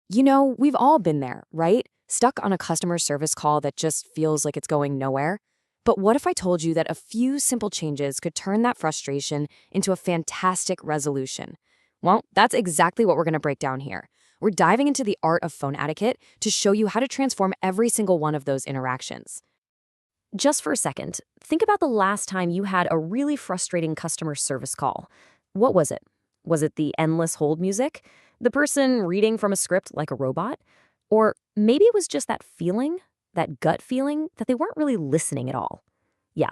We've all been there, right? Stuck on a customer service call that just feels like it's going nowhere. But what if I told you that a few simple changes could turn that frustration into a fantastic resolution? Well, that's exactly what we're going to break down here. We're diving into the art of phone etiquette to show you how to transform every single one of those interactions. Just for a second, think about the last time you had a really frustrating customer service call. What was it? Was it the endless hold music? The person reading from a script like a robot? Or maybe it was just that feeling, that gut feeling, that they weren't really listening at all. Yeah,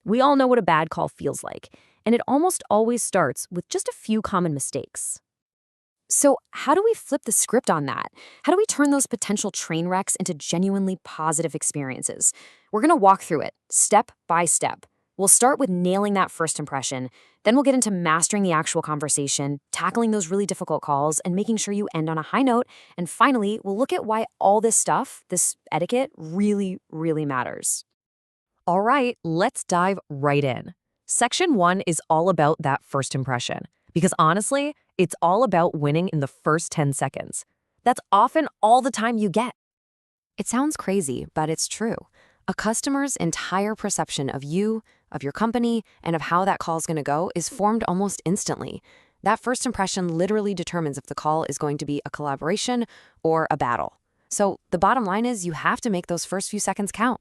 we all know what a bad call feels like, and it almost always starts with just a few common mistakes. So, how do we flip the script on that? How do we turn those potential train wrecks into genuinely positive experiences? We're going to walk through it step by step. We'll start with nailing that first impression. Then we'll get into mastering the actual conversation, tackling those really difficult calls, and making sure you end on a high note. And finally, we'll look at why all this stuff, this etiquette, really, really matters. All right, let's dive right in. Section 1 is all about that first impression. Because honestly, it's all about winning in the first 10 seconds. That's often all the time you get. It sounds crazy, but it's true. A customer's entire perception of you, of your company, and of how that call's going to go is formed almost instantly. That first impression literally determines if the call is going to be a collaboration or a battle. So the bottom line is you have to make those first few seconds count.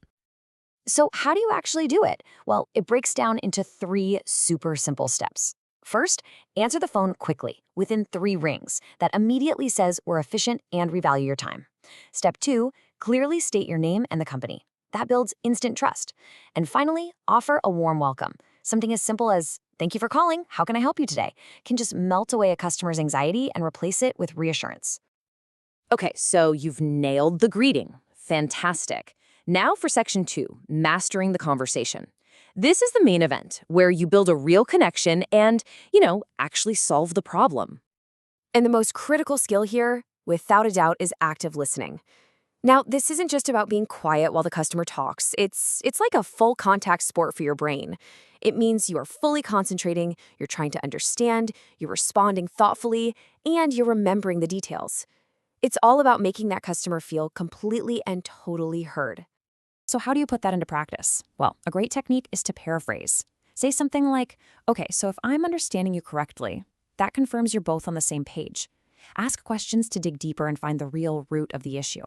So how do you actually do it? Well, it breaks down into 3 super simple steps. First, answer the phone quickly, within 3 rings. That immediately says we're efficient and we value your time. Step 2, clearly state your name and the company. That builds instant trust. And finally, offer a warm welcome. Something as simple as, "Thank you for calling, how can I help you today?" can just melt away a customer's anxiety and replace it with reassurance. Okay, so you've nailed the greeting. Fantastic. Now for section 2, mastering the conversation. This is the main event, where you build a real connection and, actually solve the problem. And the most critical skill here, without a doubt, is active listening. Now, this isn't just about being quiet while the customer talks. It's like a full contact sport for your brain. It means you are fully concentrating, you're trying to understand, you're responding thoughtfully, and you're remembering the details. It's all about making that customer feel completely and totally heard. So how do you put that into practice? Well, a great technique is to paraphrase. Say something like, "Okay, so if I'm understanding you correctly, that confirms you're both on the same page." Ask questions to dig deeper and find the real root of the issue.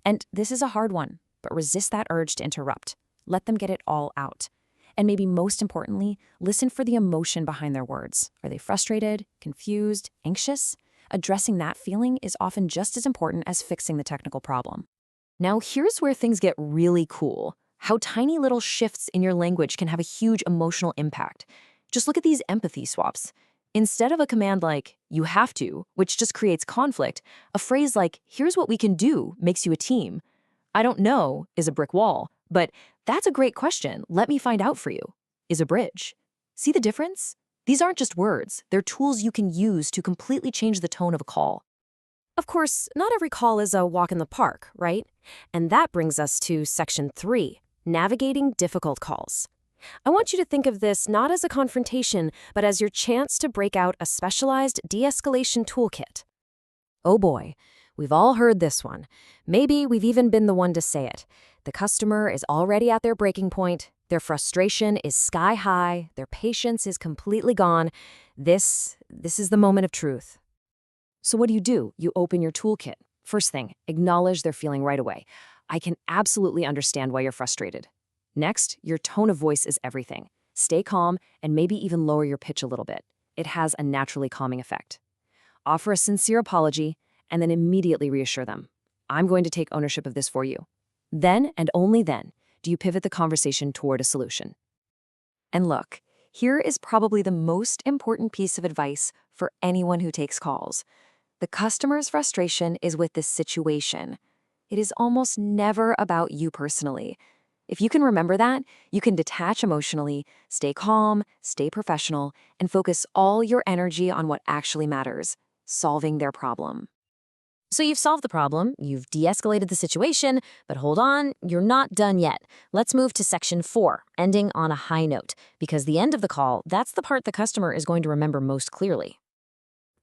And this is a hard one, but resist that urge to interrupt. Let them get it all out. And maybe most importantly, listen for the emotion behind their words. Are they frustrated, confused, anxious? Addressing that feeling is often just as important as fixing the technical problem. Now, here's where things get really cool. How tiny little shifts in your language can have a huge emotional impact. Just look at these empathy swaps. Instead of a command like, "you have to," which just creates conflict, a phrase like, "here's what we can do," makes you a team. "I don't know" is a brick wall, but "that's a great question, let me find out for you" is a bridge. See the difference? These aren't just words, they're tools you can use to completely change the tone of a call. Of course, not every call is a walk in the park, right? And that brings us to section 3, navigating difficult calls. I want you to think of this not as a confrontation, but as your chance to break out a specialized de-escalation toolkit. Oh boy, we've all heard this one. Maybe we've even been the one to say it. The customer is already at their breaking point. Their frustration is sky high. Their patience is completely gone. This is the moment of truth. So what do? You open your toolkit. First thing, acknowledge their feeling right away. "I can absolutely understand why you're frustrated." Next, your tone of voice is everything. Stay calm and maybe even lower your pitch a little bit. It has a naturally calming effect. Offer a sincere apology and then immediately reassure them. "I'm going to take ownership of this for you." Then, and only then, do you pivot the conversation toward a solution. And look, here is probably the most important piece of advice for anyone who takes calls. The customer's frustration is with the situation. It is almost never about you personally. If you can remember that, you can detach emotionally, stay calm, stay professional, and focus all your energy on what actually matters, solving their problem. So you've solved the problem, you've de-escalated the situation, but hold on, you're not done yet. Let's move to section 4, ending on a high note, because the end of the call, that's the part the customer is going to remember most clearly.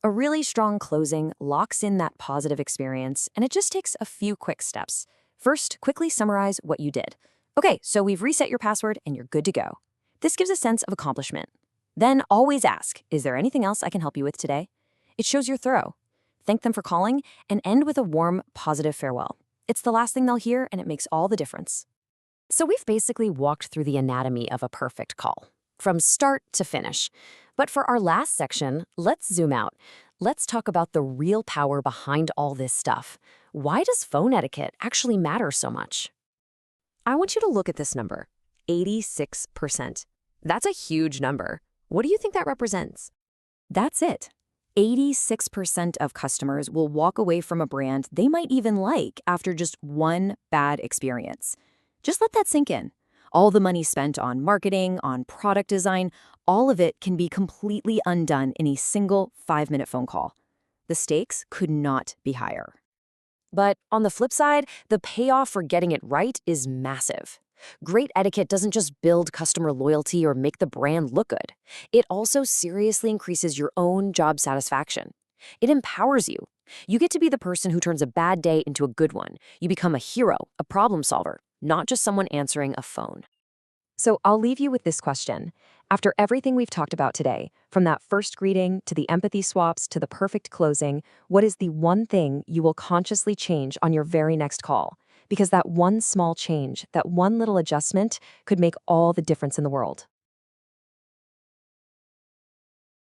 A really strong closing locks in that positive experience, and it just takes a few quick steps. First, quickly summarize what you did. Okay, so we've reset your password and you're good to go. This gives a sense of accomplishment. Then always ask, is there anything else I can help you with today? It shows you're thorough. Thank them for calling and end with a warm, positive farewell. It's the last thing they'll hear, and it makes all the difference. So we've basically walked through the anatomy of a perfect call, from start to finish. But for our last section, let's zoom out. Let's talk about the real power behind all this stuff. Why does phone etiquette actually matter so much? I want you to look at this number, 86%. That's a huge number. What do you think that represents? That's it. 86% of customers will walk away from a brand they might even like after just one bad experience. Just let that sink in. All the money spent on marketing, on product design, all of it can be completely undone in a single 5-minute phone call. The stakes could not be higher. But on the flip side, the payoff for getting it right is massive. Great etiquette doesn't just build customer loyalty or make the brand look good. It also seriously increases your own job satisfaction. It empowers you. You get to be the person who turns a bad day into a good one. You become a hero, a problem solver, not just someone answering a phone. So I'll leave you with this question. After everything we've talked about today, from that first greeting to the empathy swaps to the perfect closing, what is the one thing you will consciously change on your very next call? Because that one small change, that one little adjustment could make all the difference in the world.